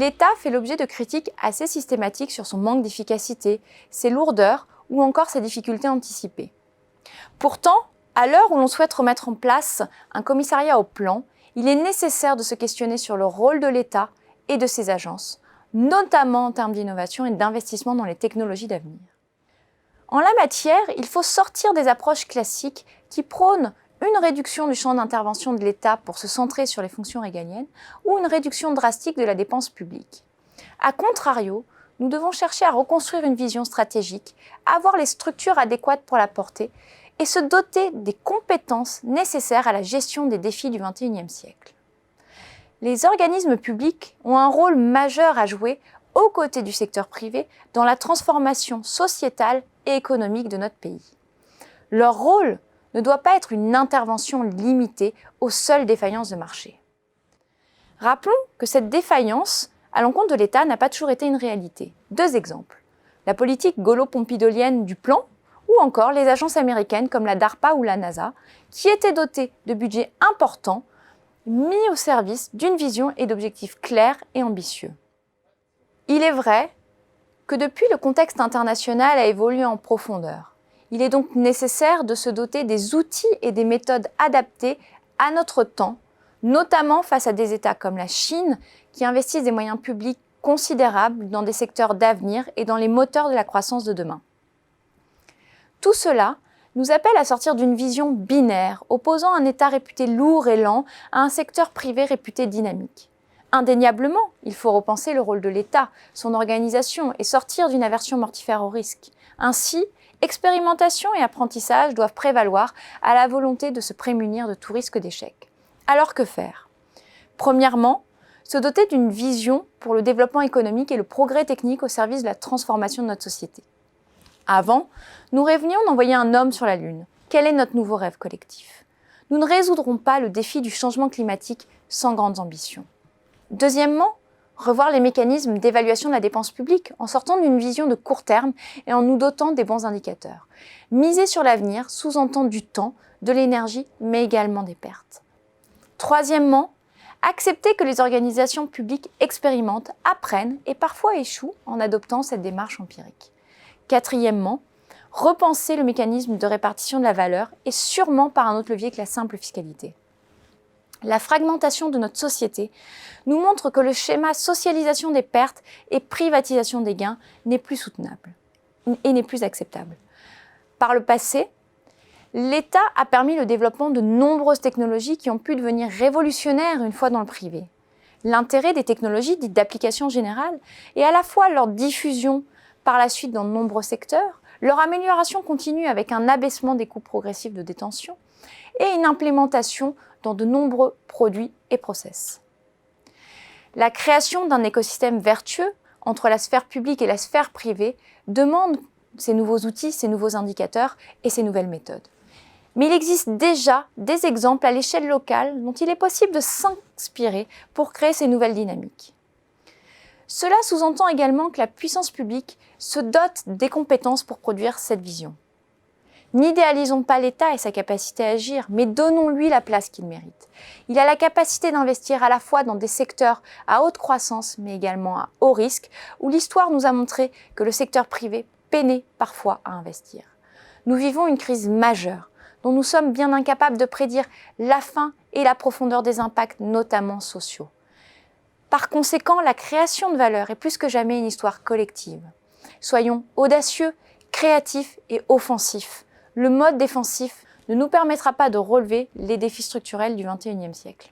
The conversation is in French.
l'État fait l'objet de critiques assez systématiques sur son manque d'efficacité, ses lourdeurs ou encore ses difficultés anticipées. Pourtant, à l'heure où l'on souhaite remettre en place un commissariat au plan, il est nécessaire de se questionner sur le rôle de l'État et de ses agences, notamment en termes d'innovation et d'investissement dans les technologies d'avenir. En la matière, il faut sortir des approches classiques qui prônent une réduction du champ d'intervention de l'État pour se centrer sur les fonctions régaliennes ou une réduction drastique de la dépense publique. A contrario, nous devons chercher à reconstruire une vision stratégique, avoir les structures adéquates pour la porter et se doter des compétences nécessaires à la gestion des défis du XXIe siècle. Les organismes publics ont un rôle majeur à jouer aux côtés du secteur privé dans la transformation sociétale et économique de notre pays. Leur rôle ne doit pas être une intervention limitée aux seules défaillances de marché. Rappelons que cette défaillance à l'encontre de l'État n'a pas toujours été une réalité. 2 exemples. La politique gaulo-pompidolienne du plan ou encore les agences américaines comme la DARPA ou la NASA qui étaient dotées de budgets importants mis au service d'une vision et d'objectifs clairs et ambitieux. Il est vrai que depuis, le contexte international a évolué en profondeur. Il est donc nécessaire de se doter des outils et des méthodes adaptés à notre temps, notamment face à des États comme la Chine qui investissent des moyens publics considérables dans des secteurs d'avenir et dans les moteurs de la croissance de demain. Tout cela nous appelle à sortir d'une vision binaire, opposant un État réputé lourd et lent à un secteur privé réputé dynamique. Indéniablement, il faut repenser le rôle de l'État, son organisation et sortir d'une aversion mortifère au risque. Ainsi, expérimentation et apprentissage doivent prévaloir à la volonté de se prémunir de tout risque d'échec. Alors que faire ? Premièrement, se doter d'une vision pour le développement économique et le progrès technique au service de la transformation de notre société. Avant, nous rêvions d'envoyer un homme sur la Lune. Quel est notre nouveau rêve collectif ? Nous ne résoudrons pas le défi du changement climatique sans grandes ambitions. Deuxièmement, revoir les mécanismes d'évaluation de la dépense publique en sortant d'une vision de court terme et en nous dotant des bons indicateurs. Miser sur l'avenir sous-entend du temps, de l'énergie, mais également des pertes. Troisièmement, accepter que les organisations publiques expérimentent, apprennent et parfois échouent en adoptant cette démarche empirique. Quatrièmement, repenser le mécanisme de répartition de la valeur et sûrement par un autre levier que la simple fiscalité. La fragmentation de notre société nous montre que le schéma socialisation des pertes et privatisation des gains n'est plus soutenable et n'est plus acceptable. Par le passé, l'État a permis le développement de nombreuses technologies qui ont pu devenir révolutionnaires une fois dans le privé. L'intérêt des technologies dites d'application générale est à la fois leur diffusion par la suite dans de nombreux secteurs, leur amélioration continue avec un abaissement des coûts progressifs de détention et une implémentation dans de nombreux produits et process. La création d'un écosystème vertueux entre la sphère publique et la sphère privée demande ces nouveaux outils, ces nouveaux indicateurs et ces nouvelles méthodes. Mais il existe déjà des exemples à l'échelle locale dont il est possible de s'inspirer pour créer ces nouvelles dynamiques. Cela sous-entend également que la puissance publique se dote des compétences pour produire cette vision. N'idéalisons pas l'État et sa capacité à agir, mais donnons-lui la place qu'il mérite. Il a la capacité d'investir à la fois dans des secteurs à haute croissance, mais également à haut risque, où l'histoire nous a montré que le secteur privé peinait parfois à investir. Nous vivons une crise majeure, dont nous sommes bien incapables de prédire la fin et la profondeur des impacts, notamment sociaux. Par conséquent, la création de valeur est plus que jamais une histoire collective. Soyons audacieux, créatifs et offensifs. Le mode défensif ne nous permettra pas de relever les défis structurels du XXIe siècle.